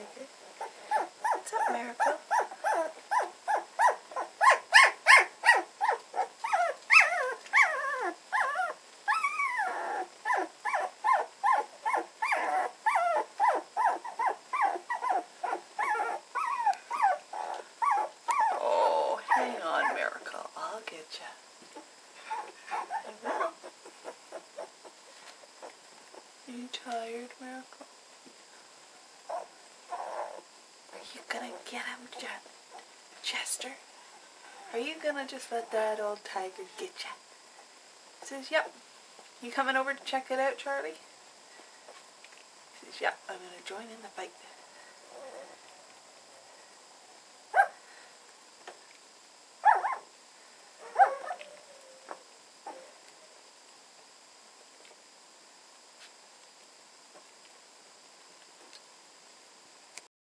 Tiger. What's up, Miracle? Oh, hang on, Miracle. I'll get you. I will. Are you tired, Miracle? Are you gonna get him, Chester? Are you gonna just let that old tiger get you? He says, yep. You coming over to check it out, Charlie? He says, yep, I'm gonna join in the fight.